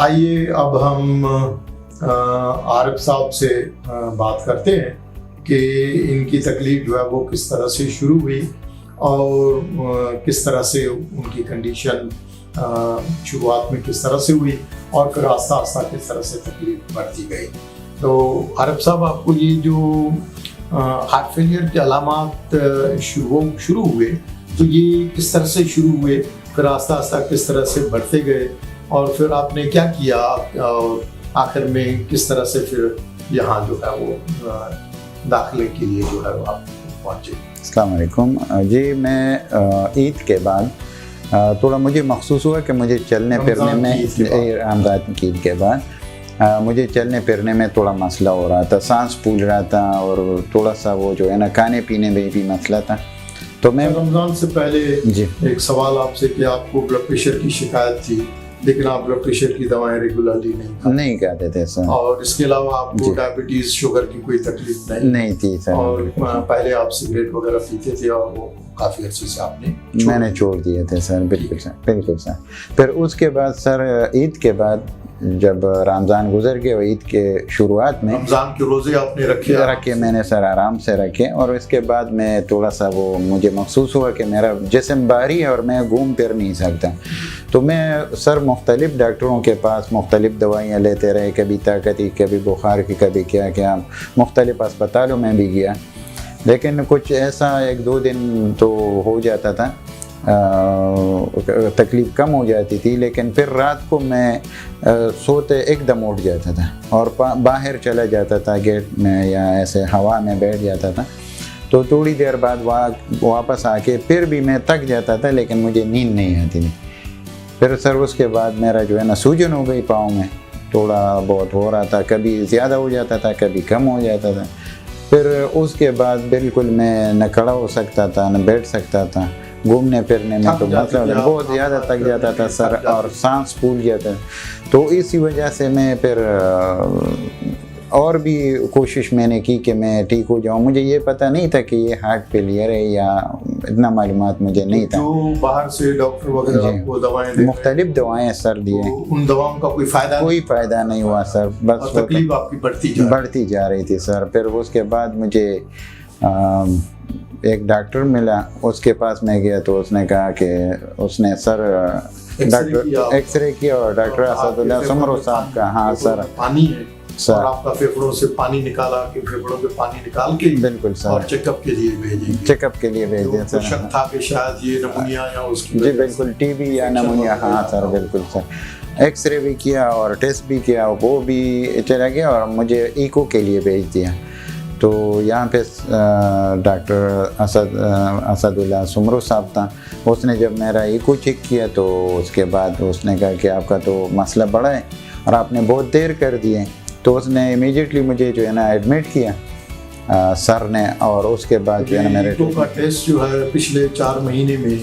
आइए अब हम आरिफ साहब से बात करते हैं कि इनकी तकलीफ जो है वो किस तरह से शुरू हुई और किस तरह से उनकी कंडीशन शुरुआत में किस तरह से हुई और फिर आस्ता आस्ता किस तरह से तकलीफ बढ़ती गई। तो आरिफ साहब, आपको ये जो हार्ट फेलियर के अलामात शुरू हुए तो ये किस तरह से शुरू हुए, फिर आस्ता आस्ता किस तरह से बढ़ते गए और फिर आपने क्या किया और आखिर में किस तरह से फिर यहाँ जो है वो दाखिले के लिए जो है आप पहुँचे? अस्सलाम वालेकुम जी। मैं ईद के बाद थोड़ा मुझे महसूस हुआ कि मुझे चलने फिरने में, रमज़ान की ईद के बाद मुझे चलने फिरने में थोड़ा मसला हो रहा था, सांस फूल रहा था और थोड़ा सा वो जो है ना खाने पीने में भी मसला था। तो मैं रमज़ान से पहले जी एक सवाल आपसे कि आपको ब्लड प्रेशर की शिकायत थी, लेकिन आप ब्लड प्रेशर की दवाएं रेगुलरली नहीं खाते थे सर, और इसके अलावा आपको डायबिटीज शुगर की कोई तकलीफ नहीं थी सर, और पहले आप सिगरेट वगैरह पीते थे और वो काफ़ी अच्छे से मैंने छोड़ दिए थे सर। बिल्कुल सर, बिल्कुल सर। फिर उसके बाद सर ईद के बाद जब रमज़ान गुजर गए और ईद के शुरुआत में रमज़ान के रोज़े आपने रखे मैंने सर आराम से रखे और इसके बाद मैं थोड़ा सा वो मुझे महसूस हुआ कि मेरा जिस्म भारी है और मैं घूम फिर नहीं सकता। तो मैं सर मुख्तलिफ डॉक्टरों के पास मुख्तलिफ दवाइयाँ लेते रहे, कभी ताकत की, कभी बुखार की, कभी क्या मुख्तलिफ अस्पतालों में भी गया, लेकिन कुछ ऐसा 1-2 दिन तो हो जाता था, तकलीफ़ कम हो जाती थी, लेकिन फिर रात को मैं सोते एकदम उठ जाता था और बाहर चला जाता था गेट में या ऐसे हवा में बैठ जाता था। तो थोड़ी देर बाद वापस आके फिर भी मैं थक जाता था, लेकिन मुझे नींद नहीं आती थी। फिर सर उसके बाद मेरा जो है ना सूजन हो गई पाँव में, थोड़ा बहुत हो रहा था, कभी ज़्यादा हो जाता था, कभी कम हो जाता था। फिर उसके बाद बिल्कुल मैं न खड़ा हो सकता था न बैठ सकता था, घूमने फिरने में तो मतलब बहुत ज़्यादा थक जाता था सर और सांस फूल जाता। तो इसी वजह से मैं फिर और भी कोशिश मैंने की कि मैं ठीक हो जाऊं। मुझे ये पता नहीं था कि ये हार्ट फेलियर है, या इतना मालूमात मुझे नहीं था। जो बाहर से डॉक्टर वगैरह आपको दवाएं दे, मुख्तलिफ दवाएं सर दिए, तो उन दवाओं का कोई फ़ायदा नहीं हुआ सर, बस तकलीफ आपकी बढ़ती जा रही थी सर। फिर उसके बाद मुझे एक डॉक्टर मिला, उसके पास मैं गया तो उसने कहा कि उसने सर डॉक्टर एक्सरे किया और डॉक्टर असदुल्लाह सुमरो साहब का, हाँ सर, पानी है सर, और आपका फेफड़ों से पानी निकाला कि फेफड़ों के पानी निकाल के बिल्कुल सर और चेकअप के लिए भेज दिया सर। शक था कि शायद ये नमूनिया या उसकी जी बिल्कुल टीबी या नमूनिया, हाँ सर बिल्कुल सर। एक्सरे भी किया और टेस्ट भी किया, वो भी चला गया और मुझे इको के लिए भेज दिया। तो यहाँ पे डॉक्टर असदुल्लाह सुमरो साहब था, उसने जब मेरा इको चेक किया तो उसके बाद उसने कहा कि आपका तो मसला बड़ा है और आपने बहुत देर कर दिए। तो उसने इमीडिएटली मुझे जो है ना एडमिट किया सर ने, और उसके बाद जो है ना मेरे का टेस्ट जो है पिछले 4 महीने में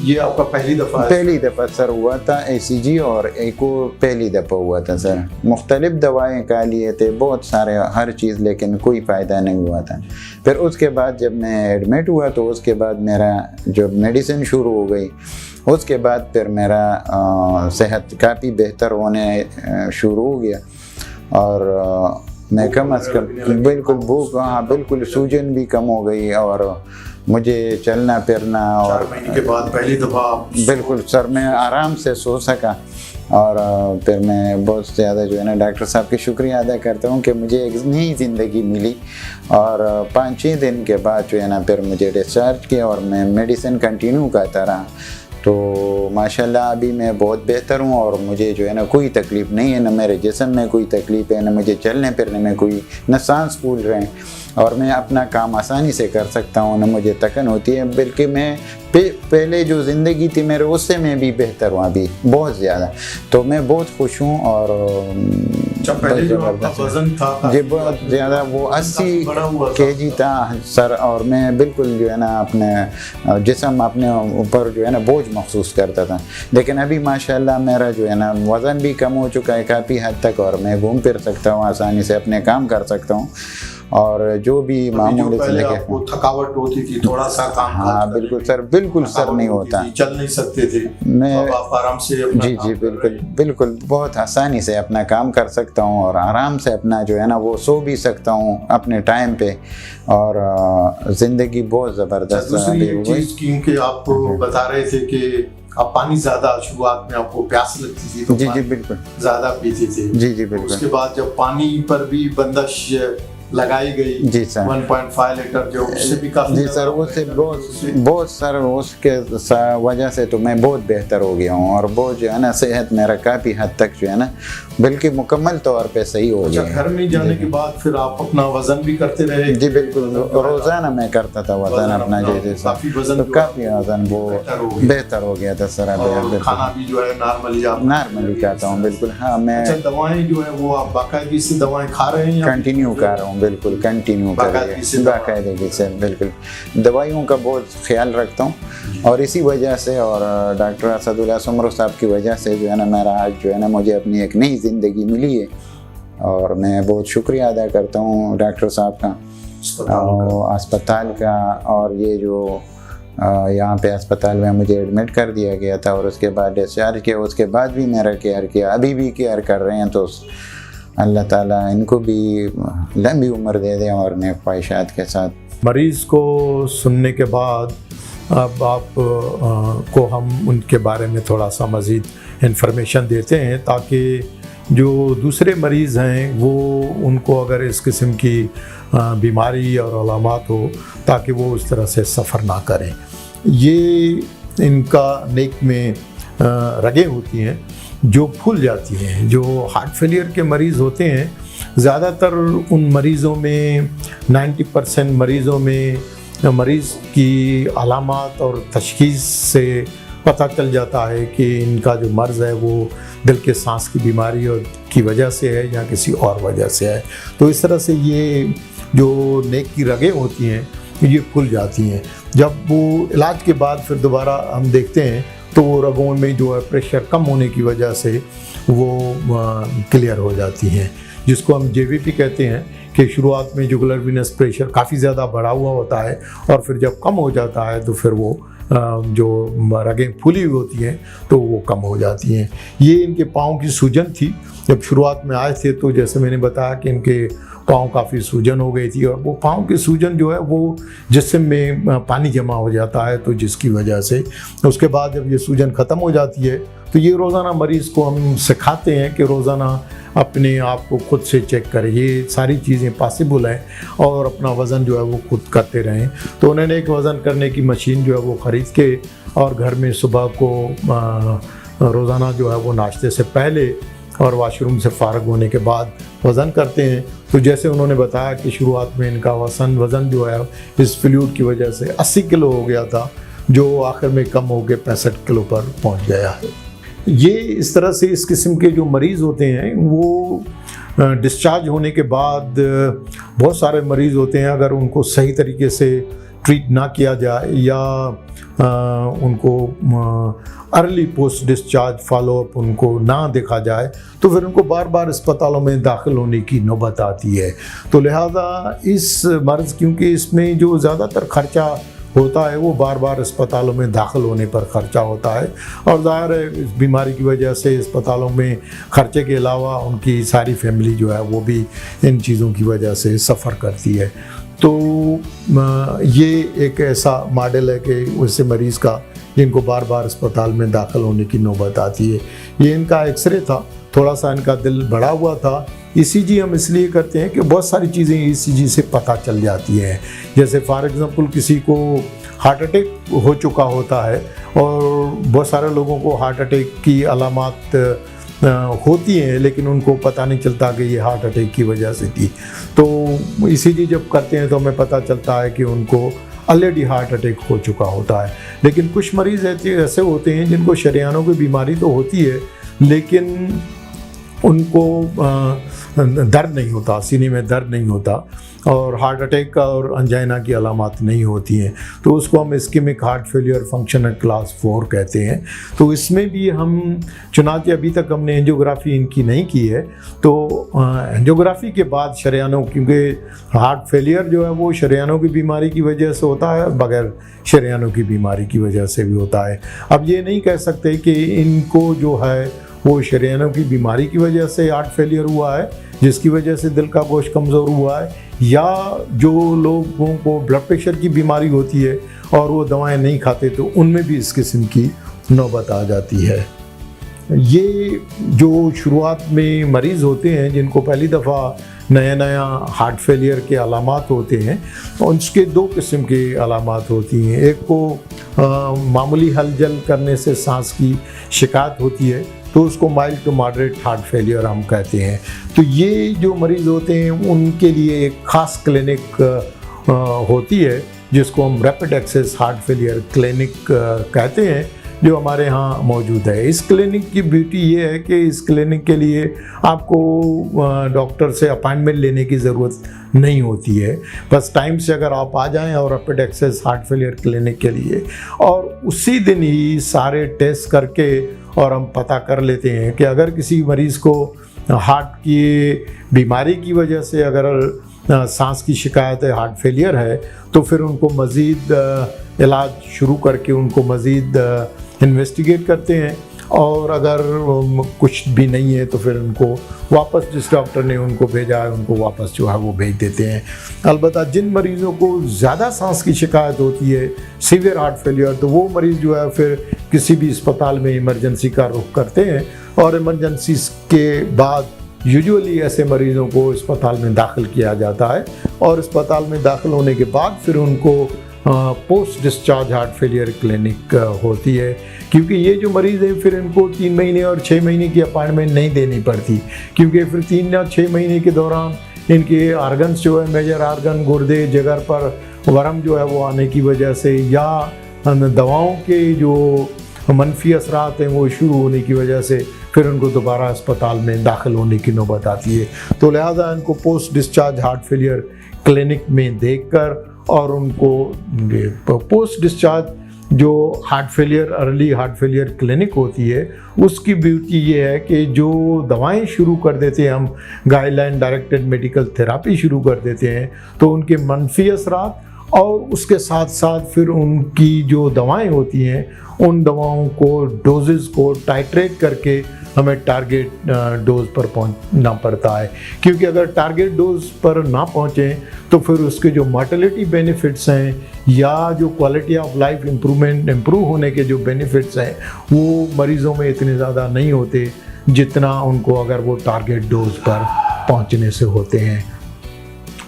ये आपका पहली दफ़ा सर हुआ था ECG और एको पहली दफ़ा हुआ था सर। मुख्तलिफ दवाएं का लिए थे, बहुत सारे हर चीज़, लेकिन कोई फ़ायदा नहीं हुआ था। फिर उसके बाद जब मैं एडमिट हुआ तो उसके बाद मेरा जो मेडिसिन शुरू हो गई, उसके बाद फिर मेरा सेहत काफ़ी बेहतर होने शुरू हो गया और मैं कम अज़ कम बिल्कुल भूख, हाँ बिल्कुल सूजन भी कम हो गई और मुझे चलना फिरना, और 4 महीने के बाद पहली दफ़ा बिल्कुल सर मैं आराम से सो सका। और फिर मैं बहुत ज़्यादा जो है ना डॉक्टर साहब की शुक्रिया अदा करता हूँ कि मुझे एक नई ज़िंदगी मिली। और 5-6 दिन के बाद जो है ना फिर मुझे डिस्चार्ज किया और मैं मेडिसिन कंटिन्यू करता रहा। तो माशाल्लाह अभी मैं बहुत बेहतर हूँ और मुझे जो है ना कोई तकलीफ़ नहीं है, न मेरे जिस्म में कोई तकलीफ़ है, न मुझे चलने फिरने में कोई, न सांस फूल रहे हैं और मैं अपना काम आसानी से कर सकता हूँ, न मुझे थकन होती है। बल्कि मैं पहले जो ज़िंदगी थी मेरे उससे मैं भी बेहतर हूँ अभी बहुत ज़्यादा। तो मैं बहुत खुश हूँ। और पहले जो आपका वज़न था जी बहुत ज़्यादा, वो 80 kg था सर, और मैं बिल्कुल जो है ना अपने जिस्म अपने ऊपर जो है ना बोझ महसूस करता था। लेकिन अभी माशाल्लाह मेरा जो है ना वज़न भी कम हो चुका है काफ़ी हद तक और मैं घूम फिर सकता हूँ, आसानी से अपने काम कर सकता हूँ। और जो भी मामूली पहले जिंदगी, आपको थकावट होती थी, थोड़ा सा काम हाँ बिल्कुल सर, बिल्कुल सर नहीं होता, चल नहीं सकते थे, मैं अब आप आराम से अपना जी काम जी कर बिल्कुल रहे हैं। बिल्कुल बहुत आसानी से अपना काम कर सकता हूँ और आराम से अपना जो है ना वो सो भी सकता हूँ अपने टाइम पे, और ज़िंदगी बहुत ज़बरदस्त दूसरी अभी एक हो गई। चीज क्योंकि आप बता रहे थे कि आप पानी ज्यादा शुरुआत में आपको प्यास लगती थी तो जी जी पानी बिल्कुल, ज्यादा पीते थे, जी जी बिल्कुल, उसके बाद जब पानी पर भी बंदिश लगाई गई जी सर, 1.5 लीटर जो उससे भी काफी जी ज्यादा सर, उससे बेहतर बहुत बहुत सर उसके वजह से तो मैं बहुत बेहतर हो गया हूँ, और बहुत जो है ना सेहत मेरा काफ़ी हद तक जो है ना बल्कि मुकम्मल तौर पे सही हो अच्छा, गया घर में जाने के बाद फिर आप अपना वजन भी करते रहे? जी बिल्कुल, रोज़ाना मैं करता था वजन अपना, जैसे काफी वजन तो काफ़ी वजन वो बेहतर हो गया था सर। और खाना भी जो है नॉर्मली आप नॉर्मली खाता हूँ बिल्कुल, हाँ मैं अच्छा, दवाएं जो है वो आप बाकायदगी से दवाएं खा रहे हैं या कंटिन्यू कर रहा हूँ, बिल्कुल कंटिन्यू करिए बाकायदगी से, बिल्कुल दवाइयों का बहुत ख्याल रखता हूँ, और इसी वजह से और डॉक्टर असदुल्लाह सुमरो साहब की वजह से जो है ना मेरा आज जो है ना मुझे अपनी एक नई ज़िंदगी मिली है, और मैं बहुत शुक्रिया अदा करता हूँ डॉक्टर साहब का और अस्पताल का, और ये जो यहाँ पे अस्पताल में मुझे एडमिट कर दिया गया था और उसके बाद डिस्चार्ज किया, उसके बाद भी मेरा केयर किया, अभी भी केयर कर रहे हैं, तो अल्लाह ताला इनको भी लंबी उम्र दे दें और नेक ख्वाहिशात के साथ। मरीज़ को सुनने के बाद अब आप को हम उनके बारे में थोड़ा सा मज़ीद इन्फॉर्मेशन देते हैं ताकि जो दूसरे मरीज़ हैं वो उनको अगर इस किस्म की बीमारी और अलामात हो ताकि वो उस तरह से सफ़र ना करें। ये इनका नेक में रगें होती हैं जो फूल जाती हैं। जो हार्ट फेलियर के मरीज़ होते हैं, ज़्यादातर उन मरीज़ों में 90% मरीज़ों में मरीज़ की अलामात और तशख़ीस से पता चल जाता है कि इनका जो मर्ज़ है वो दिल के सांस की बीमारी और की वजह से है या किसी और वजह से है। तो इस तरह से ये जो नेक की रगें होती हैं ये फूल जाती हैं। जब वो इलाज के बाद फिर दोबारा हम देखते हैं तो वो रगों में जो है प्रेशर कम होने की वजह से वो क्लियर हो जाती हैं, जिसको हम JVP कहते हैं कि शुरुआत में जुगुलर वीनस प्रेशर काफ़ी ज़्यादा बढ़ा हुआ होता है और फिर जब कम हो जाता है तो फिर वो जो रगें फूली हुई होती हैं तो वो कम हो जाती हैं। ये इनके पाँव की सूजन थी। जब शुरुआत में आए थे तो जैसे मैंने बताया कि इनके पाँव काफ़ी सूजन हो गई थी और वो पाँव की सूजन जो है वो जिस्म में पानी जमा हो जाता है, तो जिसकी वजह से उसके बाद जब ये सूजन ख़त्म हो जाती है तो ये रोज़ाना मरीज़ को हम सिखाते हैं कि रोज़ाना अपने आप को खुद से चेक करें। ये सारी चीज़ें पॉसिबल हैं और अपना वज़न जो है वो खुद करते रहें। तो उन्होंने एक वज़न करने की मशीन जो है वो ख़रीद के और घर में सुबह को रोज़ाना जो है वो नाश्ते से पहले और वाशरूम से फ़ारग होने के बाद वज़न करते हैं। तो जैसे उन्होंने बताया कि शुरुआत में इनका वज़न जो है इस फ्लूइड की वजह से 80 किलो हो गया था, जो आखिर में कम हो के 65 किलो पर पहुंच गया है। ये इस तरह से इस किस्म के जो मरीज़ होते हैं वो डिस्चार्ज होने के बाद बहुत सारे मरीज़ होते हैं, अगर उनको सही तरीके से ट्रीट ना किया जाए या उनको अर्ली पोस्ट डिस्चार्ज फॉलोअप उनको ना देखा जाए तो फिर उनको बार बार अस्पतालों में दाखिल होने की नौबत आती है। तो लिहाजा इस मर्ज़ क्योंकि इसमें जो ज़्यादातर ख़र्चा होता है वो बार बार अस्पतालों में दाखिल होने पर ख़र्चा होता है, और ज़ाहिर है इस बीमारी की वजह से अस्पतालों में ख़र्चे के अलावा उनकी सारी फैमिली जो है वो भी इन चीज़ों की वजह से सफ़र करती है। तो ये एक ऐसा मॉडल है कि उससे मरीज़ का जिनको बार बार अस्पताल में दाखिल होने की नौबत आती है। ये इनका एक्सरे था, थोड़ा सा इनका दिल बढ़ा हुआ था। ECG हम इसलिए करते हैं कि बहुत सारी चीज़ें ECG से पता चल जाती हैं। जैसे फॉर एग्ज़ाम्पल किसी को हार्ट अटैक हो चुका होता है और बहुत सारे लोगों को हार्ट अटैक की अलामात होती हैं लेकिन उनको पता नहीं चलता कि ये हार्ट अटैक की वजह से थी। तो ECG जब करते हैं तो हमें पता चलता है कि उनको ऑलरेडी हार्ट अटैक हो चुका होता है। लेकिन कुछ मरीज़ ऐसे होते हैं जिनको शरीयानों की बीमारी तो होती है लेकिन उनको दर्द नहीं होता, सीने में दर्द नहीं होता और हार्ट अटैक का और अंजाइना की अलामत नहीं होती हैं, तो उसको हम ischemic heart failure functional class 4 कहते हैं। तो इसमें भी हम चुनांचे अभी तक हमने एंजियोग्राफी इनकी नहीं की है, तो एंजियोग्राफी के बाद शरेयानों, क्योंकि हार्ट फेलियर जो है वो शरेयानों की बीमारी की वजह से होता है, बगैर शरेयानों की बीमारी की वजह से भी होता है। अब ये नहीं कह सकते कि इनको जो है वो शरेयानों की बीमारी की वजह से हार्ट फेलियर हुआ है, जिसकी वजह से दिल का गोश्त कमज़ोर हुआ है, या जो लोगों को ब्लड प्रेशर की बीमारी होती है और वो दवाएं नहीं खाते तो उनमें भी इस किस्म की नौबत आ जाती है। ये जो शुरुआत में मरीज़ होते हैं जिनको पहली दफ़ा नया हार्ट फेलियर के अलामात होते हैं, उसके 2 किस्म के अलामात होती हैं। एक को मामूली हलचल करने से सांस की शिकायत होती है, तो उसको mild to moderate heart failure हम कहते हैं। तो ये जो मरीज़ होते हैं उनके लिए एक ख़ास क्लिनिक होती है जिसको हम rapid access heart failure clinic कहते हैं, जो हमारे यहाँ मौजूद है। इस क्लिनिक की ब्यूटी ये है कि इस क्लिनिक के लिए आपको डॉक्टर से अपॉइंटमेंट लेने की ज़रूरत नहीं होती है। बस टाइम से अगर आप आ जाएं और rapid access heart failure clinic के लिए, और उसी दिन ही सारे टेस्ट करके और हम पता कर लेते हैं कि अगर किसी मरीज़ को हार्ट की बीमारी की वजह से अगर सांस की शिकायत है, हार्ट फेलियर है, तो फिर उनको मज़ीद इलाज शुरू करके उनको मज़ीद इन्वेस्टिगेट करते हैं, और अगर कुछ भी नहीं है तो फिर उनको वापस जिस डॉक्टर ने उनको भेजा है उनको वापस जो है वो भेज देते हैं। अलबत्ता जिन मरीज़ों को ज़्यादा सांस की शिकायत होती है, सीवियर हार्ट फेलियर, तो वो मरीज़ जो है फिर किसी भी अस्पताल में इमरजेंसी का रुख करते हैं, और इमरजेंसी के बाद यूजुअली ऐसे मरीज़ों को अस्पताल में दाखिल किया जाता है, और अस्पताल में दाखिल होने के बाद फिर उनको post discharge heart failure clinic होती है। क्योंकि ये जो मरीज़ हैं फिर इनको 3 महीने और 6 महीने की अपॉइंटमेंट नहीं देनी पड़ती, क्योंकि फिर 3 या 6 महीने के दौरान इनके आर्गन्स जो है, मेजर आर्गन गुर्दे जिगर पर वर्म जो है वो आने की वजह से, या दवाओं के जो मनफी असरात हैं वो शुरू होने की वजह से फिर उनको दोबारा अस्पताल में दाखिल होने की नौबत आती है। तो लिहाजा इनको post discharge heart failure clinic में देखकर, और उनको पोस्ट डिस्चार्ज जो heart failure early heart failure clinic होती है उसकी ब्यूटी ये है कि जो दवाएं शुरू कर देते हैं हम, गाइडलाइन डायरेक्टेड मेडिकल थेरापी शुरू कर देते हैं, तो उनके मनफी असरात और उसके साथ साथ फिर उनकी जो दवाएं होती हैं उन दवाओं को डोजेस को टाइट्रेट करके हमें टारगेट डोज पर पहुंचना पड़ता है। क्योंकि अगर टारगेट डोज पर ना पहुंचें तो फिर उसके जो मॉर्टेलिटी बेनिफिट्स हैं या जो क्वालिटी ऑफ लाइफ इम्प्रूव होने के जो बेनिफिट्स हैं वो मरीज़ों में इतने ज़्यादा नहीं होते जितना उनको अगर वो टारगेट डोज पर पहुंचने से होते हैं।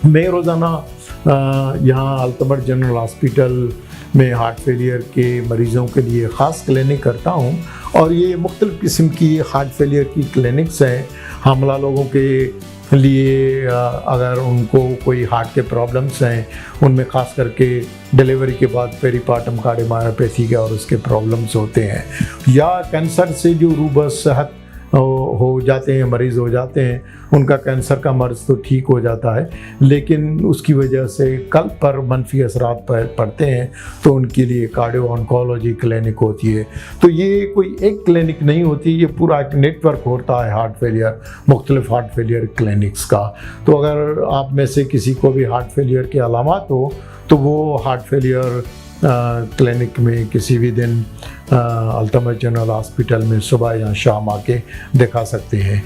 मैं रोज़ाना यहाँ अल्तमर जनरल हॉस्पिटल में हार्ट फेलियर के मरीज़ों के लिए ख़ास क्लिनिक करता हूँ, और ये मुख्तलिफ़ किस्म की हार्ट फेलियर की क्लिनिक्स हैं। हमला लोगों के लिए अगर उनको कोई हार्ट के प्रॉब्लम्स हैं, उनमें ख़ास करके डिलीवरी के बाद पेरीपार्टम कार्डियोमायोपैथी के और उसके प्रॉब्लम्स होते हैं, या कैंसर से जो रूबस सेहत हो जाते हैं, मरीज़ हो जाते हैं, उनका कैंसर का मर्ज़ तो ठीक हो जाता है लेकिन उसकी वजह से कल्ब पर मनफी असरात पड़ते हैं, तो उनके लिए कार्डियो ऑन्कोलॉजी क्लिनिक होती है। तो ये कोई एक क्लिनिक नहीं होती, ये पूरा एक नेटवर्क होता है हार्ट फेलियर, मुख्तलिफ हार्ट फेलियर क्लिनिक्स का। तो अगर आप में से किसी को भी हार्ट फेलियर के अलामात हो तो वो हार्ट फेलियर क्लिनिक में किसी भी दिन अल्तमर जनरल हॉस्पिटल में सुबह या शाम आके दिखा सकते हैं।